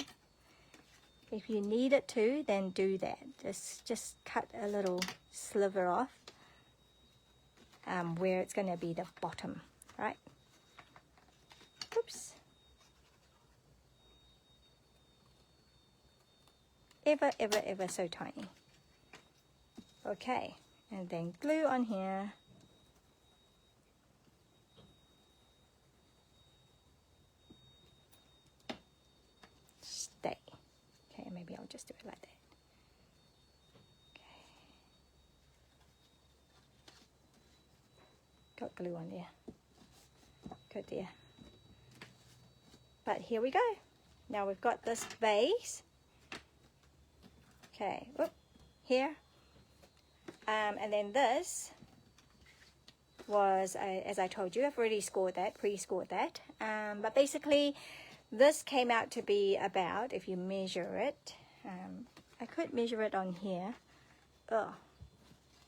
If you need it to, then do that. Just cut a little sliver off where it's going to be the bottom, right? Oops. Ever, ever, ever so tiny. Okay, and then glue on here. Stay. Okay, maybe I'll just do it like that. Okay. Got glue on there. Good dear. But here we go. Now we've got this base. Okay, whoop, here. And then this was, as I told you, I've already scored that, pre-scored that. But basically, this came out to be about, if you measure it, I could measure it on here. Oh,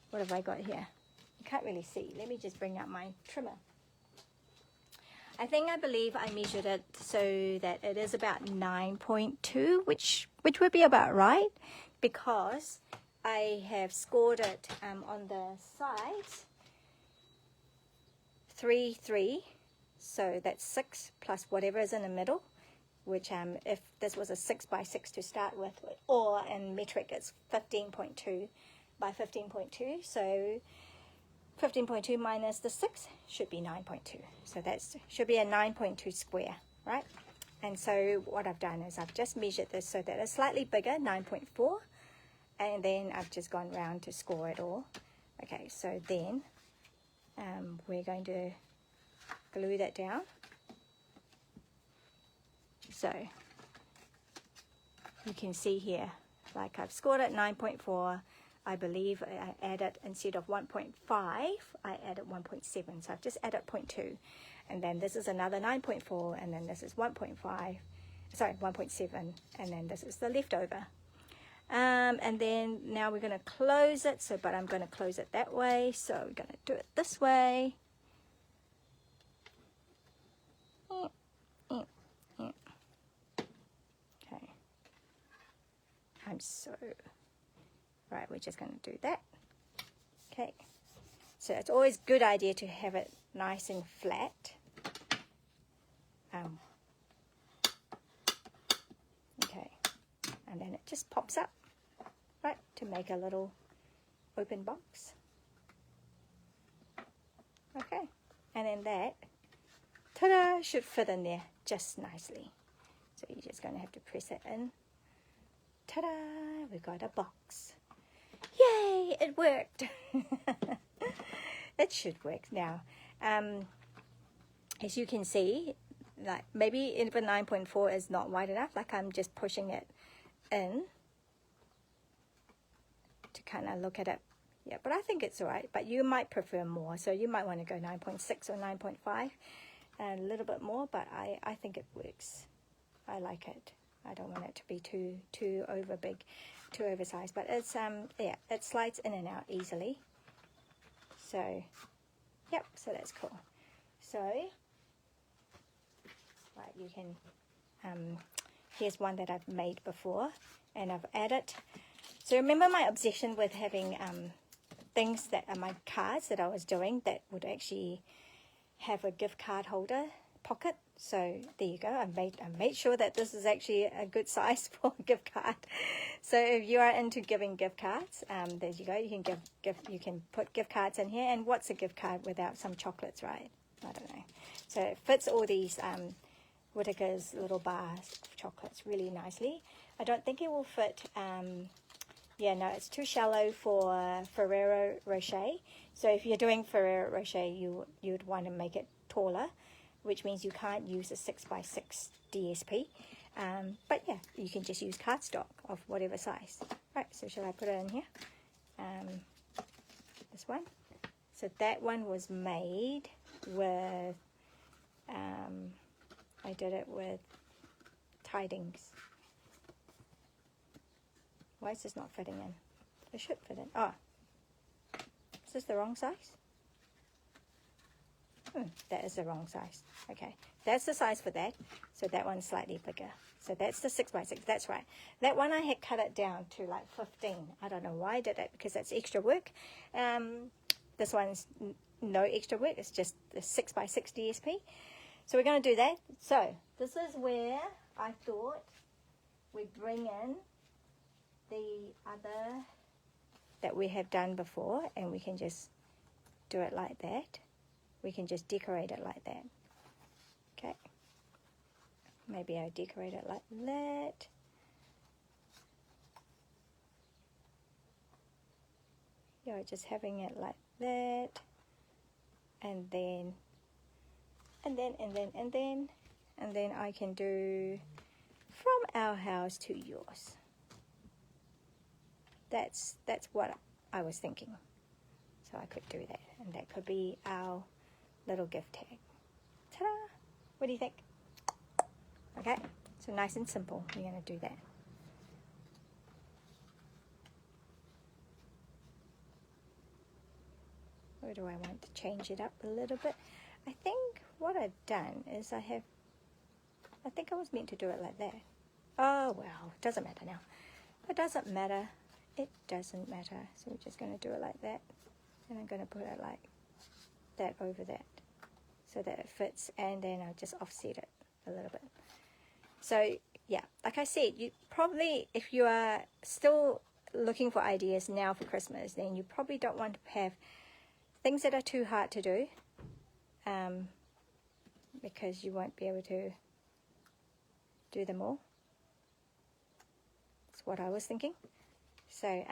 what have I got here? You can't really see. Let me just bring out my trimmer. I believe I measured it so that it is about 9.2, which would be about right, because I have scored it on the sides 3, 3, so that's 6 plus whatever is in the middle, which if this was a 6 by 6 to start with, or in metric it's 15.2 by 15.2, so 15.2 minus the 6 should be 9.2, so that should be a 9.2 square, right? And so what I've done is I've just measured this so that it's slightly bigger, 9.4, and then I've just gone round to score it all. Okay, so then we're going to glue that down. So you can see here, like I've scored it 9.4. I believe I added, instead of 1.5, I added 1.7. So I've just added 0.2. And then this is another 9.4, and then this is 1.5, sorry, 1.7, and then this is the leftover. And then now we're going to close it, but I'm going to close it that way, so we're going to do it this way. Okay. Right, we're just going to do that. Okay. So it's always a good idea to have it nice and flat. Okay, and then it just pops up, right, to make a little open box. Okay, and then that, ta-da, should fit in there just nicely. So you're just going to have to press it in. Ta-da, we've got a box. Yay, it worked. It should work now. As you can see, like maybe even 9.4 is not wide enough, like I'm just pushing it in to kind of look at it. Yeah, but I think it's all right, but you might prefer more, so you might want to go 9.6 or 9.5, a little bit more, but I think it works. I like it. I don't want it to be too over big, too oversized, but it's yeah, it slides in and out easily. So yep, so that's cool. So right, you can here's one that I've made before, and I've added. So remember my obsession with having things that are my cards that I was doing that would actually have a gift card holder pocket. So there you go. I made sure that this is actually a good size for a gift card. So if you are into giving gift cards, there you go. You can put gift cards in here. And what's a gift card without some chocolates, right? I don't know. So it fits all these Whittaker's little bars of chocolates really nicely. I don't think it will fit. Yeah, no, it's too shallow for Ferrero Rocher. So if you're doing Ferrero Rocher, you would want to make it taller, which means you can't use a 6x6 DSP. But yeah, you can just use cardstock of whatever size. Right, so shall I put it in here? This one. So that one was made with, I did it with Tidings. Why is this not fitting in? It should fit in. Oh, is this the wrong size? That is the wrong size. Okay, that's the size for that. So that one's slightly bigger. So that's the 6x6. That's right. That one I had cut it down to like 15. I don't know why I did that, because that's extra work. This one's no extra work. It's just the 6x6 DSP. So we're going to do that. So this is where I thought we'd bring in the other that we have done before, and we can just do it like that. We can just decorate it like that. Okay. Maybe I'll decorate it like that. Yeah, just having it like that. And then I can do from our house to yours. That's what I was thinking. So I could do that, and that could be our little gift tag. Ta-da! What do you think? Okay, so nice and simple. We're going to do that. Or do I want to change it up a little bit? I think what I've done is I think I was meant to do it like that. Oh, well, it doesn't matter now. It doesn't matter. It doesn't matter. So we're just going to do it like that. And I'm going to put it like that over that, so that it fits, and then I'll just offset it a little bit. So yeah, like I said, you probably, if you are still looking for ideas now for Christmas, then you probably don't want to have things that are too hard to do, because you won't be able to do them all. That's what I was thinking. So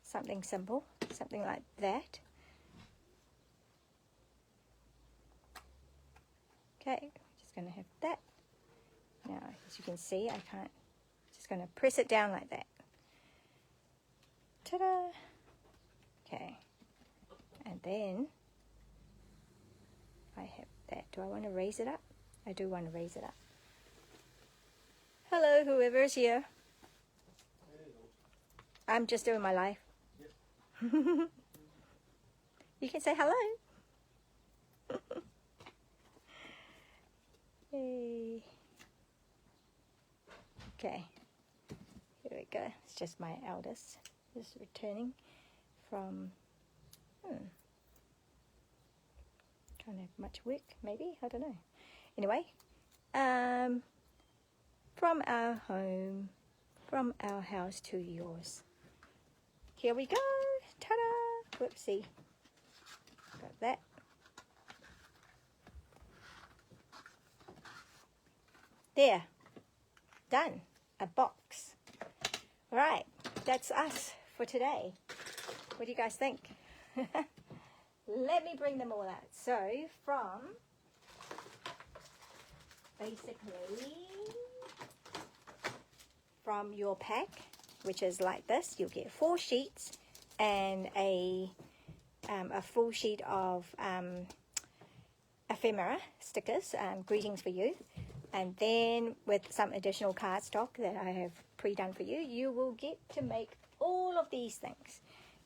something simple, something like that. Okay, just going to have that. Now, as you can see, I can't, just going to press it down like that. Ta-da! Okay, and then I have that. Do I want to raise it up? I do want to raise it up. Hello, whoever's here. I'm just doing my life. Yep. You can say hello. Yay. Okay, here we go. It's just my eldest just returning from can't have much work, maybe, I don't know. Anyway, from our home, from our house to yours. Here we go. Ta-da! Whoopsie. Got that. There. Done. A box. All right. That's us for today. What do you guys think? Let me bring them all out. So, from your pack, which is like this, you'll get 4 sheets and a full sheet of ephemera stickers, greetings for you. And then with some additional cardstock that I have pre-done for you, you will get to make all of these things.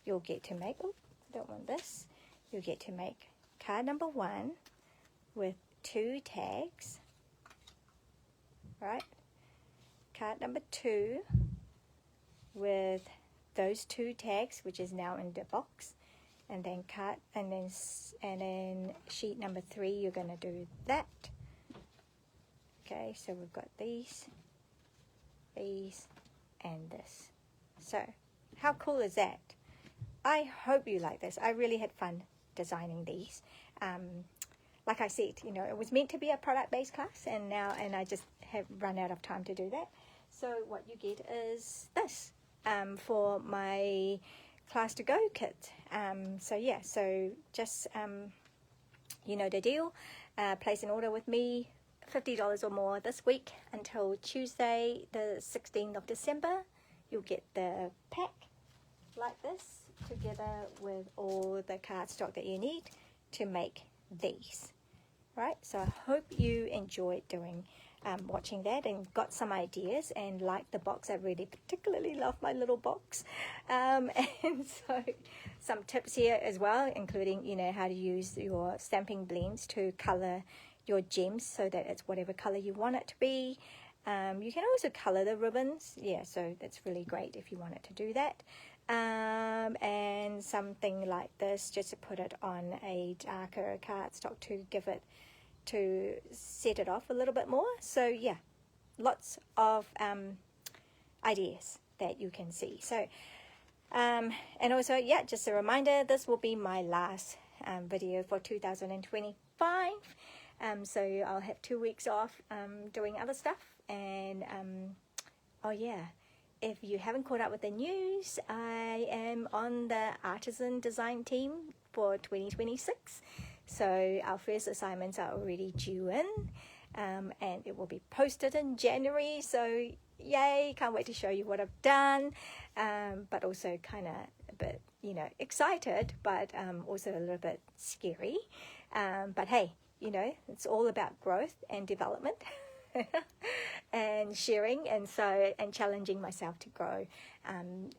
You'll get to make, oh, I don't want this. You'll get to make card number 1 with 2 tags, right? Card number 2 with those 2 tags, which is now in the box, and then then sheet number 3, you're going to do that. Okay, so we've got these, and this. So, how cool is that? I hope you like this. I really had fun designing these. Like I said, you know, it was meant to be a product-based class, and I just have run out of time to do that. So what you get is this for my class to go kit. So yeah, so just you know the deal. Place an order with me, $50 or more this week until Tuesday the 16th of December. You'll get the pack like this together with all the cardstock that you need to make these. Right, so I hope you enjoyed watching that and got some ideas and liked the box. I really particularly love my little box, and so some tips here as well, including, you know, how to use your stamping blends to color your gems so that it's whatever color you want it to be. You can also color the ribbons, yeah, so that's really great if you wanted to do that. And something like this, just to put it on a darker cardstock to set it off a little bit more. So yeah, lots of ideas that you can see. So and also, yeah, just a reminder, this will be my last video for 2025. So I'll have 2 weeks off doing other stuff. And oh yeah, if you haven't caught up with the news, I am on the artisan design team for 2026. So our first assignments are already due in, and it will be posted in January. So yay, can't wait to show you what I've done, but also kind of a bit, you know, excited, but also a little bit scary. But hey, you know, it's all about growth and development. And sharing, and challenging myself to grow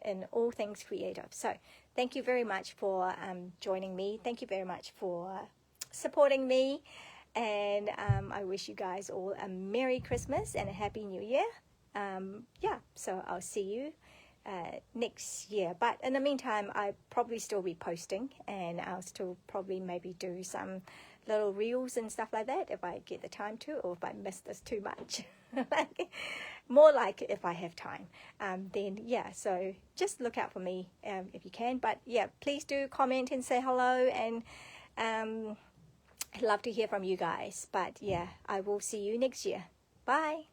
in all things creative. So thank you very much for joining me. Thank you very much for supporting me, and I wish you guys all a Merry Christmas and a Happy New Year. Yeah, so I'll see you next year, but in the meantime, I'll probably still be posting, and I'll still probably maybe do some little reels and stuff like that if I get the time to, or if I miss this too much. More like if I have time, then yeah, so just look out for me if you can. But yeah, please do comment and say hello, and I'd love to hear from you guys. But yeah, I will see you next year. Bye.